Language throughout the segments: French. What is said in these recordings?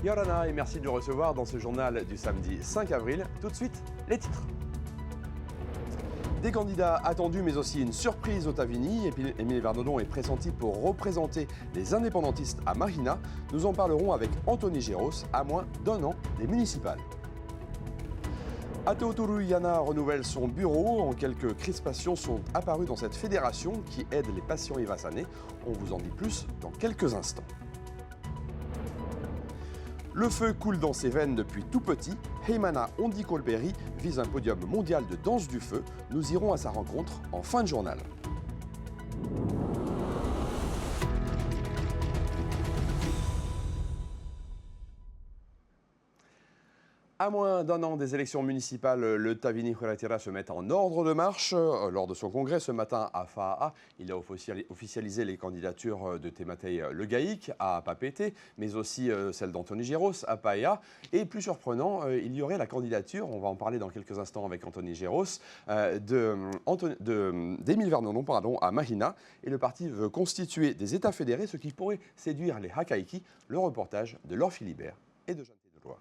Yorana et merci de nous recevoir dans ce journal du samedi 5 avril. Tout de suite, les titres. Des candidats attendus mais aussi une surprise au Tavini. Émile Vernodon est pressenti pour représenter les indépendantistes à Mahina. Nous en parlerons avec Anthony Géros à moins d'un an des municipales. Ateoturu Yana renouvelle son bureau. Quelques crispations sont apparues dans cette fédération qui aide les patients ivassanais. On vous en dit plus dans quelques instants. Le feu coule dans ses veines depuis tout petit. Heimana Ondi Kolberi vise un podium mondial de danse du feu. Nous irons à sa rencontre en fin de journal. À moins d'un an des élections municipales, le Tavini Huiratira se met en ordre de marche. Lors de son congrès ce matin à Fa'a, il a officialisé les candidatures de Tematei Le Gaïk à Papeete, mais aussi celle d'Anthony Géros à Paea. Et plus surprenant, il y aurait la candidature, on va en parler dans quelques instants avec Anthony Géros, d'Émile Vernodon à Mahina. Et le parti veut constituer des États fédérés, ce qui pourrait séduire les Hakaiki. Le reportage de Laure Philibert et de Jeanne Delois.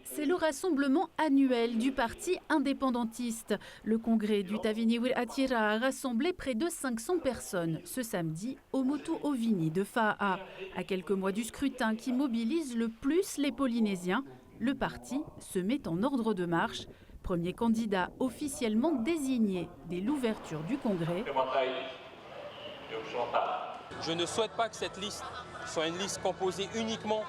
C'est le rassemblement annuel du parti indépendantiste. Le congrès du Tavini Huiratira a rassemblé près de 500 personnes ce samedi au Motu Ovini de Fa'a. À quelques mois du scrutin qui mobilise le plus les Polynésiens, le parti se met en ordre de marche. Premier candidat officiellement désigné dès l'ouverture du congrès. Je ne souhaite pas que cette liste soit une liste composée uniquement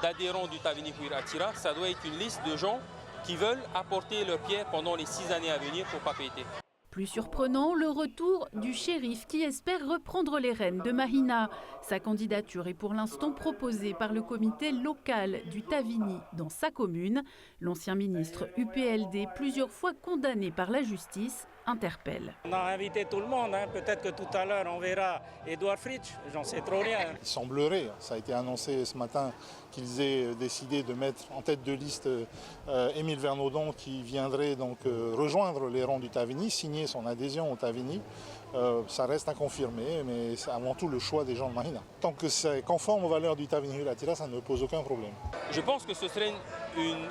d'adhérents du Tavini Huiratira. Ça doit être une liste de gens qui veulent apporter leur pierre pendant les 6 années à venir pour Papeete. Plus surprenant, le retour du shérif qui espère reprendre les rênes de Mahina. Sa candidature est pour l'instant proposée par le comité local du Tavini dans sa commune. L'ancien ministre UPLD, plusieurs fois condamné par la justice, interpelle. On a invité tout le monde, peut-être que tout à l'heure on verra Edouard Fritsch, j'en sais trop rien. Il semblerait, ça a été annoncé ce matin, qu'ils aient décidé de mettre en tête de liste Émile Vernodon qui viendrait donc rejoindre les rangs du Tavini, signer son adhésion au Tavini. Ça reste à confirmer, mais c'est avant tout le choix des gens de Mahina. Tant que c'est conforme aux valeurs du Tavini Huiratira, ça ne pose aucun problème. Je pense que ce serait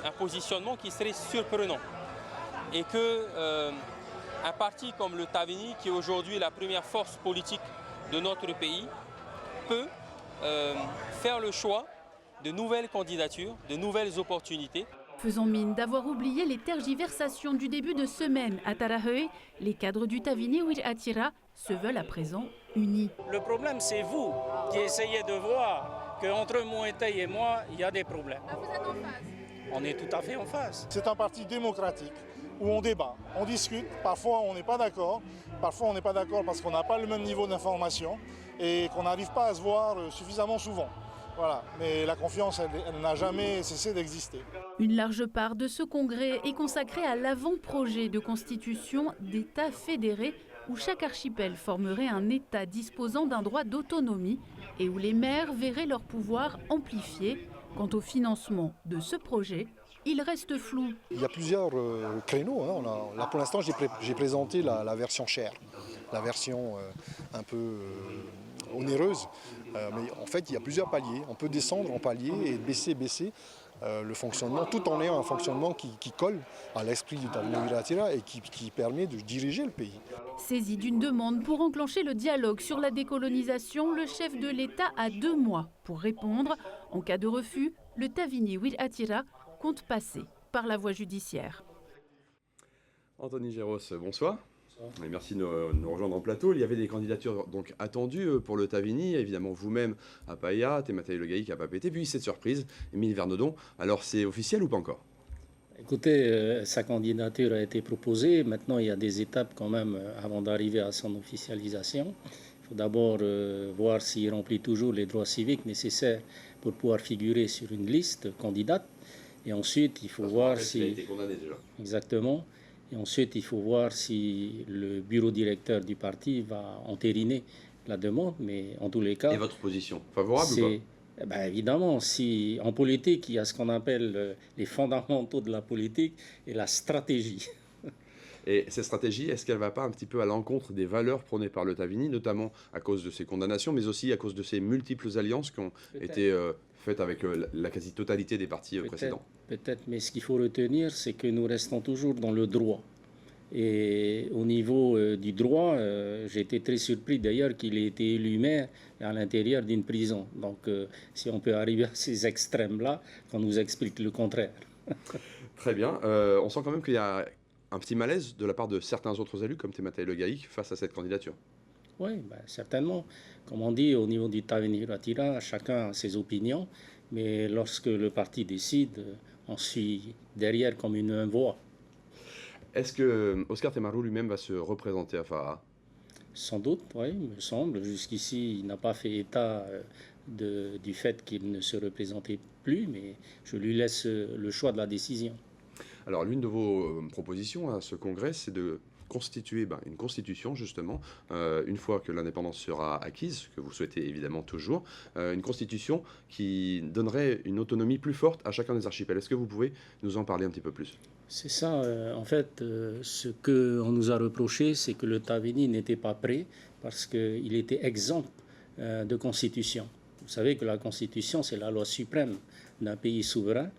un positionnement qui serait surprenant et que un parti comme le Tavini, qui est aujourd'hui la première force politique de notre pays, peut faire le choix de nouvelles candidatures, de nouvelles opportunités. Faisant mine d'avoir oublié les tergiversations du début de semaine à Tarahui, les cadres du Tavini Huiratira se veulent à présent unis. Le problème, c'est vous qui essayez de voir qu'entre Moetei et moi, il y a des problèmes. Vous êtes en phase? On est tout à fait en phase. C'est un parti démocratique où on débat, on discute, parfois on n'est pas d'accord, parfois on n'est pas d'accord parce qu'on n'a pas le même niveau d'information et qu'on n'arrive pas à se voir suffisamment souvent. Voilà. Mais la confiance, elle n'a jamais cessé d'exister. Une large part de ce congrès est consacrée à l'avant-projet de constitution d'États fédérés où chaque archipel formerait un État disposant d'un droit d'autonomie et où les maires verraient leur pouvoir amplifié. Quant au financement de ce projet, il reste flou. Il y a plusieurs créneaux. Là, pour l'instant, j'ai présenté la version chère, la version un peu onéreuse. Mais en fait, il y a plusieurs paliers. On peut descendre en palier et baisser le fonctionnement, tout en ayant un fonctionnement qui colle à l'esprit du Tavini Huiratira et qui permet de diriger le pays. Saisi d'une demande pour enclencher le dialogue sur la décolonisation, le chef de l'État a 2 mois pour répondre. En cas de refus, le Tavini Huiratira compte passer par la voie judiciaire. Anthony Géros, bonsoir. Et merci de nous rejoindre en plateau. Il y avait des candidatures donc attendues pour le Tavini, évidemment vous-même à Paea, Tematei Le Gaïk à Papeete, puis cette surprise, Émile Vernodon. Alors c'est officiel ou pas encore? Écoutez, sa candidature a été proposée. Maintenant, il y a des étapes quand même avant d'arriver à son officialisation. Il faut d'abord voir s'il remplit toujours les droits civiques nécessaires pour pouvoir figurer sur une liste candidate. Et ensuite, il faut voir si... Il a été condamné déjà. Exactement. Et ensuite, il faut voir si le bureau directeur du parti va entériner la demande. Mais en tous les cas... Et votre position favorable ou pas? Ben évidemment, si en politique, il y a ce qu'on appelle les fondamentaux de la politique et la stratégie. Et cette stratégie, est-ce qu'elle ne va pas un petit peu à l'encontre des valeurs prônées par le Tavini, notamment à cause de ses condamnations, mais aussi à cause de ses multiples alliances qui ont été faites avec la quasi-totalité des partis précédents? Peut-être, mais ce qu'il faut retenir, c'est que nous restons toujours dans le droit. Et au niveau du droit, j'ai été très surpris d'ailleurs qu'il ait été élu maire à l'intérieur d'une prison. Donc si on peut arriver à ces extrêmes-là, qu'on nous explique le contraire. Très bien. On sent quand même qu'il y a un petit malaise de la part de certains autres élus, comme Tematai Le Gaïk, face à cette candidature. Oui, certainement. Comme on dit, au niveau du Tavini Huirattira, chacun a ses opinions. Mais lorsque le parti décide, on suit derrière comme une voix. Est-ce que Oscar Temaru lui-même va se représenter à Fa'a? Sans doute, oui, il me semble. Jusqu'ici, il n'a pas fait état du fait qu'il ne se représentait plus, mais je lui laisse le choix de la décision. Alors, l'une de vos propositions à ce congrès, c'est de constituer une constitution, justement, une fois que l'indépendance sera acquise, que vous souhaitez évidemment toujours, une constitution qui donnerait une autonomie plus forte à chacun des archipels. Est-ce que vous pouvez nous en parler un petit peu plus? C'est ça, en fait, ce qu'on nous a reproché, c'est que le Tavini n'était pas prêt parce qu'il était exempt de constitution. Vous savez que la constitution, c'est la loi suprême d'un pays souverain.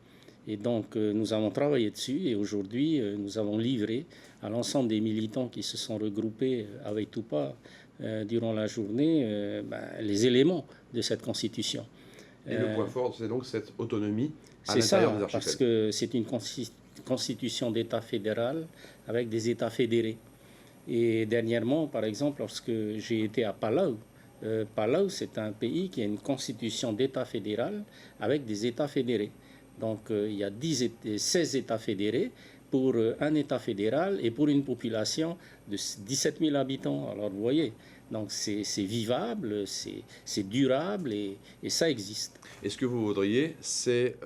Et donc, nous avons travaillé dessus et aujourd'hui, nous avons livré à l'ensemble des militants qui se sont regroupés avec Tupa durant la journée les éléments de cette constitution. Et le point fort, c'est donc cette autonomie à l'intérieur des archipels. Parce que c'est une constitution d'État fédéral avec des États fédérés. Et dernièrement, par exemple, lorsque j'ai été à Palau, Palau, c'est un pays qui a une constitution d'État fédéral avec des États fédérés. Donc, il y a 16 États fédérés pour un État fédéral et pour une population de 17 000 habitants. Alors, vous voyez, donc c'est vivable, c'est durable et ça existe. Et ce que vous voudriez, c'est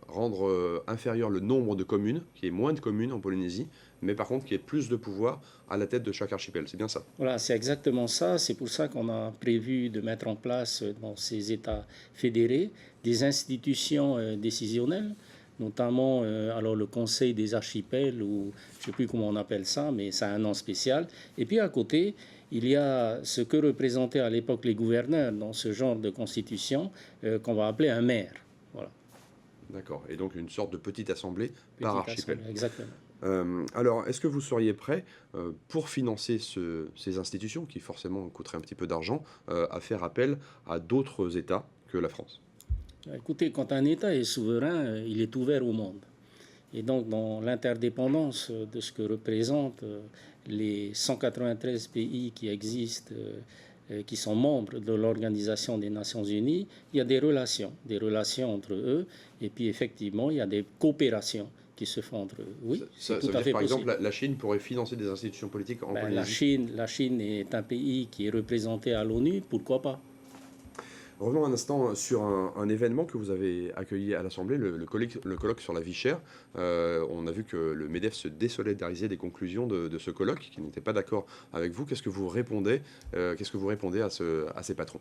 rendre inférieur le nombre de communes, qu'il y ait moins de communes en Polynésie, mais par contre qu'il y ait plus de pouvoir à la tête de chaque archipel. C'est bien ça? Voilà, c'est exactement ça. C'est pour ça qu'on a prévu de mettre en place dans ces États fédérés des institutions décisionnelles, notamment alors le Conseil des archipels, ou je ne sais plus comment on appelle ça, mais ça a un nom spécial. Et puis à côté, il y a ce que représentaient à l'époque les gouverneurs dans ce genre de constitution qu'on va appeler un maire. Voilà. D'accord. Et donc une sorte de petite assemblée par archipel. Exactement. Alors, est-ce que vous seriez prêt, pour financer ces institutions, qui forcément coûteraient un petit peu d'argent, à faire appel à d'autres États que la France? Écoutez, quand un État est souverain, il est ouvert au monde. Et donc, dans l'interdépendance de ce que représentent les 193 pays qui existent, qui sont membres de l'Organisation des Nations Unies, il y a des relations entre eux. Et puis, effectivement, il y a des coopérations qui se font entre eux. Oui, c'est tout à fait possible. Par exemple, la Chine pourrait financer des institutions politiques en Polynésie? La Chine est un pays qui est représenté à l'ONU, pourquoi pas? Revenons un instant sur un événement que vous avez accueilli à l'Assemblée, le colloque sur la vie chère. On a vu que le MEDEF se désolidarisait des conclusions de ce colloque, qui n'était pas d'accord avec vous. Qu'est-ce que vous répondez à ces patrons?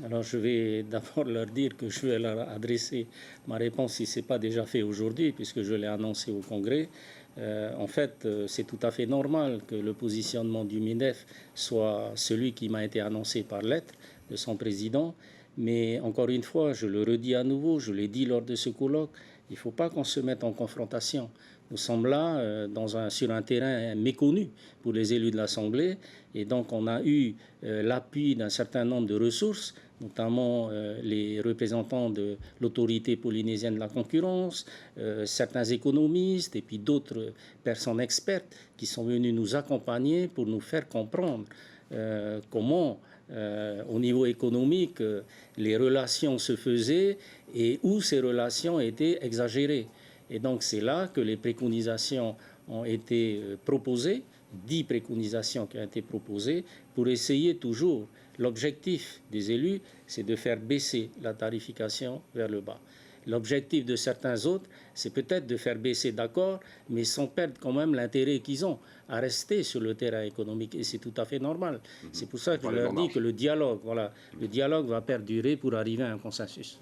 Alors je vais d'abord leur dire que je vais leur adresser ma réponse si ce n'est pas déjà fait aujourd'hui, puisque je l'ai annoncé au Congrès. En fait, c'est tout à fait normal que le positionnement du MEDEF soit celui qui m'a été annoncé par lettre de son président. Mais encore une fois, je le redis à nouveau, je l'ai dit lors de ce colloque, il ne faut pas qu'on se mette en confrontation. Nous sommes là sur un terrain méconnu pour les élus de l'Assemblée et donc on a eu l'appui d'un certain nombre de ressources, notamment les représentants de l'autorité polynésienne de la concurrence, certains économistes et puis d'autres personnes expertes qui sont venues nous accompagner pour nous faire comprendre comment au niveau économique les relations se faisaient et où ces relations étaient exagérées. Et donc c'est là que les préconisations ont été proposées, 10 préconisations qui ont été proposées pour essayer toujours. L'objectif des élus, c'est de faire baisser la tarification vers le bas. L'objectif de certains autres, c'est peut-être de faire baisser, d'accord, mais sans perdre quand même l'intérêt qu'ils ont à rester sur le terrain économique. Et c'est tout à fait normal. C'est pour ça que je leur dis que le dialogue va perdurer pour arriver à un consensus.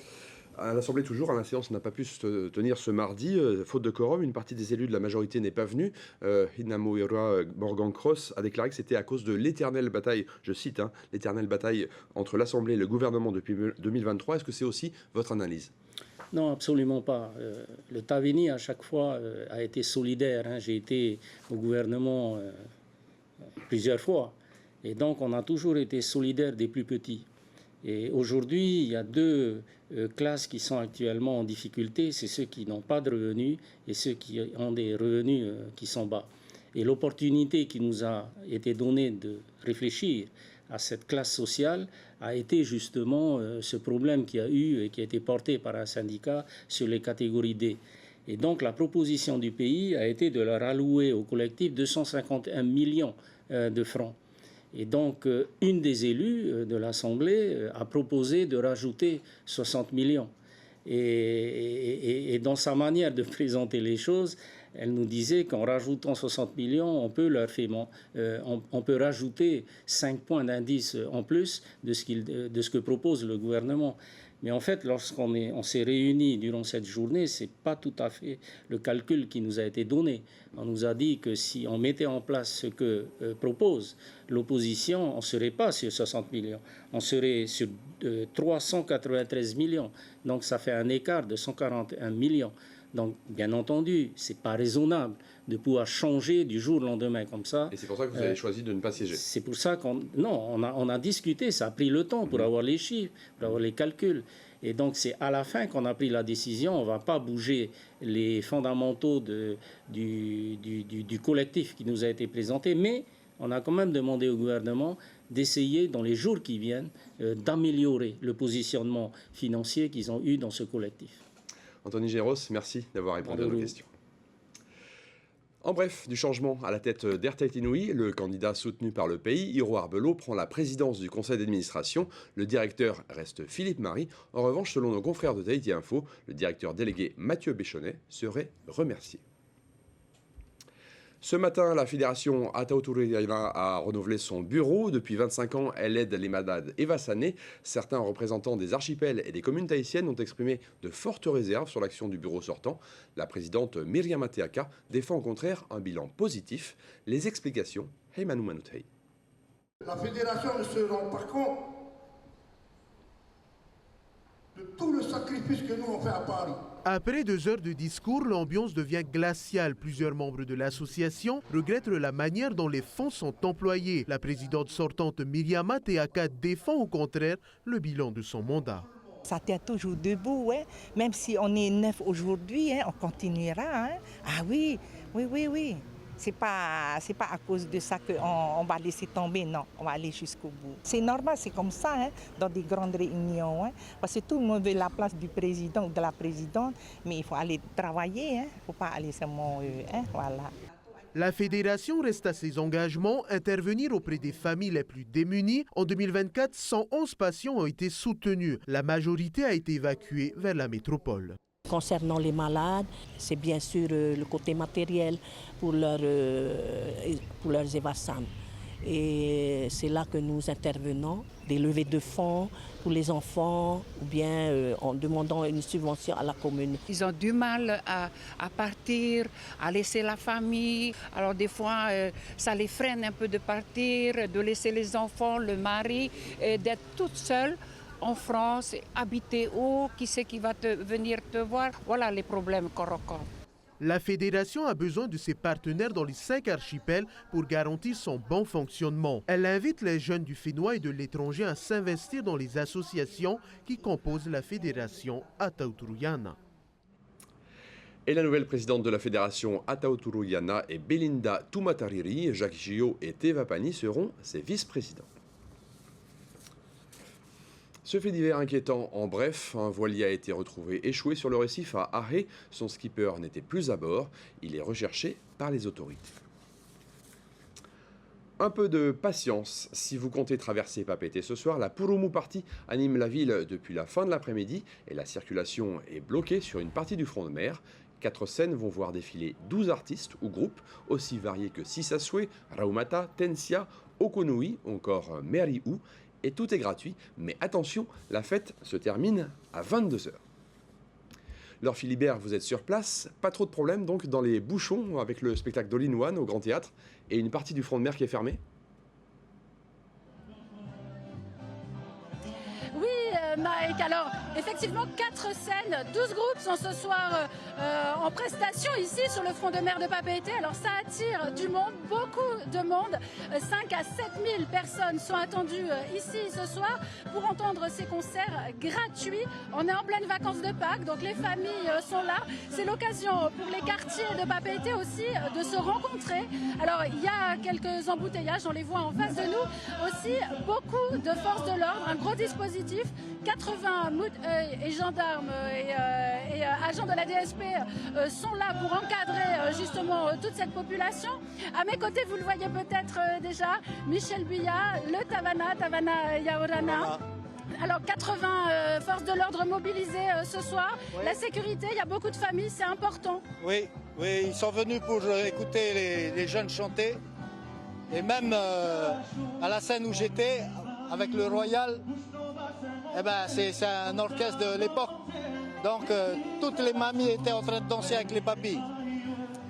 À l'Assemblée toujours, la séance n'a pas pu se tenir ce mardi, faute de quorum. Une partie des élus de la majorité n'est pas venue. Hinamoira Morgan-Cross a déclaré que c'était à cause de l'éternelle bataille, je cite, l'éternelle bataille entre l'Assemblée et le gouvernement depuis 2023. Est-ce que c'est aussi votre analyse ? Non, absolument pas. Le Tavini, à chaque fois, a été solidaire. J'ai été au gouvernement plusieurs fois. Et donc, on a toujours été solidaire des plus petits. Et aujourd'hui, il y a deux classes qui sont actuellement en difficulté. C'est ceux qui n'ont pas de revenus et ceux qui ont des revenus qui sont bas. Et l'opportunité qui nous a été donnée de réfléchir à cette classe sociale a été justement ce problème qu'il y a eu et qui a été porté par un syndicat sur les catégories D. Et donc la proposition du pays a été de leur allouer au collectif 251 millions de francs. Et donc une des élus de l'Assemblée a proposé de rajouter 60 millions. Et dans sa manière de présenter les choses, elle nous disait qu'en rajoutant 60 millions, on peut on peut rajouter 5 points d'indice en plus de ce que propose le gouvernement. Mais en fait, lorsqu'on s'est réunis durant cette journée, ce n'est pas tout à fait le calcul qui nous a été donné. On nous a dit que si on mettait en place ce que propose l'opposition, on ne serait pas sur 60 millions, on serait sur 393 millions. Donc ça fait un écart de 141 millions. Donc, bien entendu, ce n'est pas raisonnable de pouvoir changer du jour au lendemain comme ça. Et c'est pour ça que vous avez choisi de ne pas siéger. C'est pour ça on a discuté, ça a pris le temps pour avoir les chiffres, pour avoir les calculs. Et donc, c'est à la fin qu'on a pris la décision. On ne va pas bouger les fondamentaux du collectif qui nous a été présenté, mais on a quand même demandé au gouvernement d'essayer, dans les jours qui viennent, d'améliorer le positionnement financier qu'ils ont eu dans ce collectif. Anthony Géros, merci d'avoir répondu à nos questions. En bref, du changement à la tête d'Airtel Inouï, le candidat soutenu par le pays, Hiro Arbelot, prend la présidence du conseil d'administration. Le directeur reste Philippe Marie. En revanche, selon nos confrères de Tahiti Info, le directeur délégué Mathieu Béchonnet serait remercié. Ce matin, la fédération Atauturiana a renouvelé son bureau. Depuis 25 ans, elle aide les malades évassanés. Certains représentants des archipels et des communes tahitiennes ont exprimé de fortes réserves sur l'action du bureau sortant. La présidente Myriam Ateaka défend au contraire un bilan positif. Les explications, Heimanu Manutei. La fédération ne se rend pas compte de tout le sacrifice que nous on fait à Paris. Après 2 heures de discours, l'ambiance devient glaciale. Plusieurs membres de l'association regrettent la manière dont les fonds sont employés. La présidente sortante Myriam Ateaka défend au contraire le bilan de son mandat. Ça tient toujours debout, hein. Même si on est 9 aujourd'hui, hein, on continuera. Hein. Ah oui, oui. C'est pas à cause de ça qu'on va laisser tomber, non, on va aller jusqu'au bout. C'est normal, c'est comme ça, hein, dans des grandes réunions, hein, parce que tout le monde veut la place du président ou de la présidente, mais il faut aller travailler, il ne faut pas aller seulement, voilà. La fédération reste à ses engagements, intervenir auprès des familles les plus démunies. En 2024, 111 patients ont été soutenus. La majorité a été évacuée vers la métropole. Concernant les malades, c'est bien sûr le côté matériel pour leurs évassams. Et c'est là que nous intervenons, des levées de fonds pour les enfants ou bien en demandant une subvention à la commune. Ils ont du mal à partir, à laisser la famille. Alors des fois, ça les freine un peu de partir, de laisser les enfants, le mari, et d'être toute seule en France, habiter où, qui c'est qui va venir te voir. Voilà les problèmes qu'on rencontre. La fédération a besoin de ses partenaires dans les 5 archipels pour garantir son bon fonctionnement. Elle invite les jeunes du Fénois et de l'étranger à s'investir dans les associations qui composent la fédération Atauturiana. Et la nouvelle présidente de la fédération Atauturiana est Belinda Tumatariri. Jacques Gillot et Teva Pani seront ses vice-présidents. Ce fait divers inquiétant, en bref, un voilier a été retrouvé échoué sur le récif à Ahé. Son skipper n'était plus à bord. Il est recherché par les autorités. Un peu de patience. Si vous comptez traverser Papeete ce soir, la Purumu Party anime la ville depuis la fin de l'après-midi et la circulation est bloquée sur une partie du front de mer. 4 scènes vont voir défiler 12 artistes ou groupes, aussi variés que Sisaswe, Raumata, Tensia, Okonui, encore Meriu. Et tout est gratuit, mais attention, la fête se termine à 22 h. Laure Philibert, vous êtes sur place. Pas trop de problèmes donc dans les bouchons avec le spectacle d'All in One au Grand Théâtre et une partie du front de mer qui est fermée. Mike, alors effectivement 4 scènes, 12 groupes sont ce soir en prestation ici sur le front de mer de Papeete. Alors ça attire du monde, beaucoup de monde. 5 à 7 000 personnes sont attendues ici ce soir pour entendre ces concerts gratuits. On est en pleine vacances de Pâques, donc les familles sont là. C'est l'occasion pour les quartiers de Papeete aussi de se rencontrer. Alors il y a quelques embouteillages, on les voit en face de nous. Aussi beaucoup de forces de l'ordre, un gros dispositif. 80 et gendarmes et agents de la DSP sont là pour encadrer justement toute cette population. À mes côtés, vous le voyez peut-être déjà, Michel Buya, le Tavana Yaorana. Alors 80 forces de l'ordre mobilisées ce soir. Oui. La sécurité, il y a beaucoup de familles, c'est important. Oui, ils sont venus pour écouter les jeunes chanter. Et même à la scène où j'étais, avec le Royal, eh ben, c'est un orchestre de l'époque. Donc toutes les mamies étaient en train de danser avec les papis.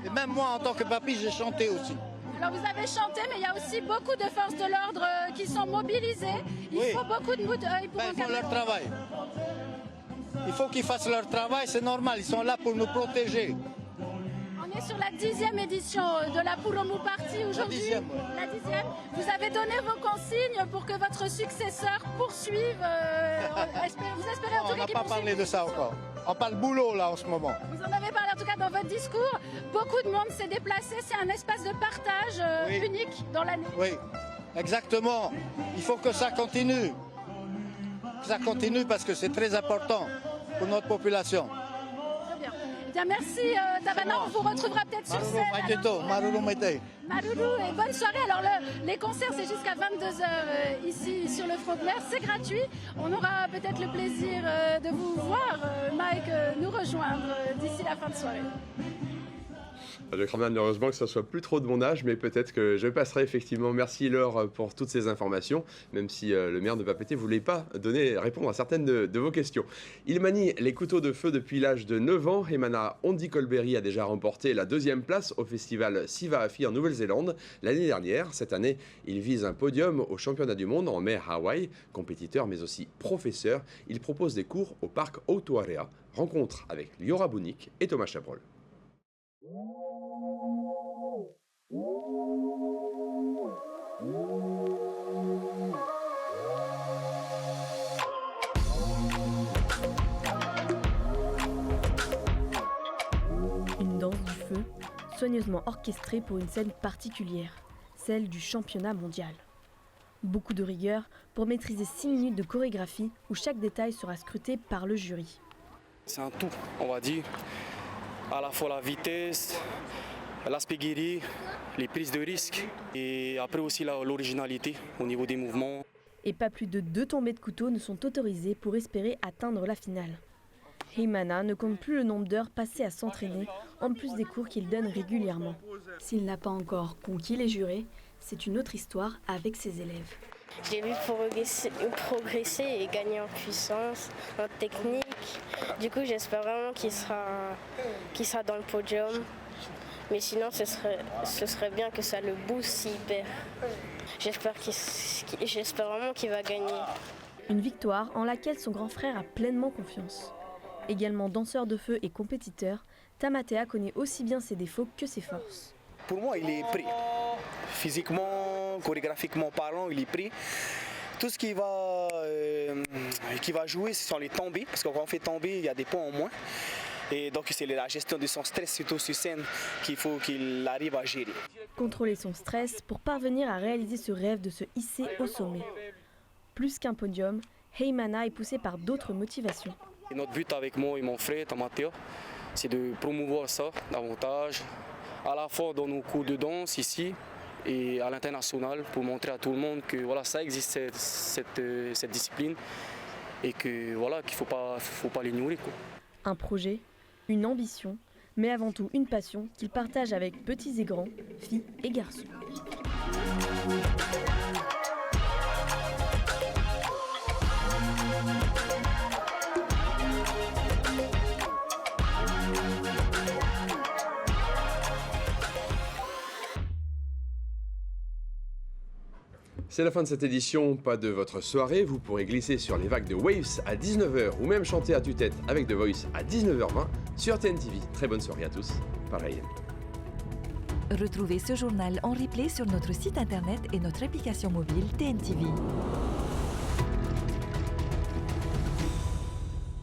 Et même moi, en tant que papy, j'ai chanté aussi. Alors vous avez chanté, mais il y a aussi beaucoup de forces de l'ordre qui sont mobilisées. Il faut beaucoup de mots d'œil pour ils font leur travail. Il faut qu'ils fassent leur travail, c'est normal. Ils sont là pour nous protéger. On est sur la 10e édition de la Puromu Party aujourd'hui. La 10e. Vous avez donné vos consignes pour que votre successeur poursuive. Vous espérez en tout cas qu'il poursuive. On n'a pas parlé de ça encore. On parle boulot là en ce moment. Vous en avez parlé en tout cas dans votre discours. Beaucoup de monde s'est déplacé. C'est un espace de partage unique dans l'année. Oui, exactement. Il faut que ça continue. Que ça continue parce que c'est très important pour notre population. Bien, merci Tavana, on vous retrouvera peut-être sur scène. Maruru et bonne soirée. Alors les concerts c'est jusqu'à 22h ici sur le front de mer, c'est gratuit. On aura peut-être le plaisir de vous voir, Mike, nous rejoindre d'ici la fin de soirée. Je crains malheureusement que ce ne soit plus trop de mon âge, mais peut-être que je passerai effectivement. Merci Laure pour toutes ces informations, même si le maire de Papeete ne voulait pas répondre à certaines de vos questions. Il manie les couteaux de feu depuis l'âge de 9 ans. Hemana Ondikolberi a déjà remporté la 2e place au festival Sivaafi en Nouvelle-Zélande l'année dernière. Cette année, il vise un podium au championnat du monde en mer Hawaï. Compétiteur mais aussi professeur, il propose des cours au parc Otuarea. Rencontre avec Liora Bounik et Thomas Chabrol. Une danse du feu, soigneusement orchestrée pour une scène particulière, celle du championnat mondial. Beaucoup de rigueur pour maîtriser 6 minutes de chorégraphie où chaque détail sera scruté par le jury. C'est un tout, on va dire. À la fois la vitesse, l'aspect guéri, les prises de risque et après aussi l'originalité au niveau des mouvements. Et pas plus de 2 tombées de couteau ne sont autorisées pour espérer atteindre la finale. Hemana ne compte plus le nombre d'heures passées à s'entraîner, en plus des cours qu'il donne régulièrement. S'il n'a pas encore conquis les jurés, c'est une autre histoire avec ses élèves. J'ai vu progresser et gagner en puissance, en technique. Du coup, j'espère vraiment qu'il sera dans le podium. Mais sinon, ce serait bien que ça le booste s'il perd. J'espère vraiment qu'il va gagner. Une victoire en laquelle son grand frère a pleinement confiance. Également danseur de feu et compétiteur, Tamatea connaît aussi bien ses défauts que ses forces. Pour moi, il est prêt. Physiquement, chorégraphiquement parlant, il est prêt. Tout ce qui va jouer, ce sont les tombées, parce que quand on fait tomber, il y a des points en moins. Et donc c'est la gestion de son stress, surtout sur scène, qu'il faut qu'il arrive à gérer. Contrôler son stress pour parvenir à réaliser ce rêve de se hisser au sommet. Plus qu'un podium, Hemana est poussé par d'autres motivations. Et notre but avec moi et mon frère, Tamatea, c'est de promouvoir ça davantage, à la fois dans nos cours de danse ici et à l'international, pour montrer à tout le monde que voilà, ça existe cette discipline et que voilà, qu'il faut pas l'ignorer, quoi. Un projet, une ambition, mais avant tout une passion qu'il partage avec petits et grands, filles et garçons. C'est la fin de cette édition, pas de votre soirée. Vous pourrez glisser sur les vagues de Waves à 19h ou même chanter à tue-tête avec The Voice à 19h20 sur TNTV. Très bonne soirée à tous. Pareil. Retrouvez ce journal en replay sur notre site internet et notre application mobile TNTV.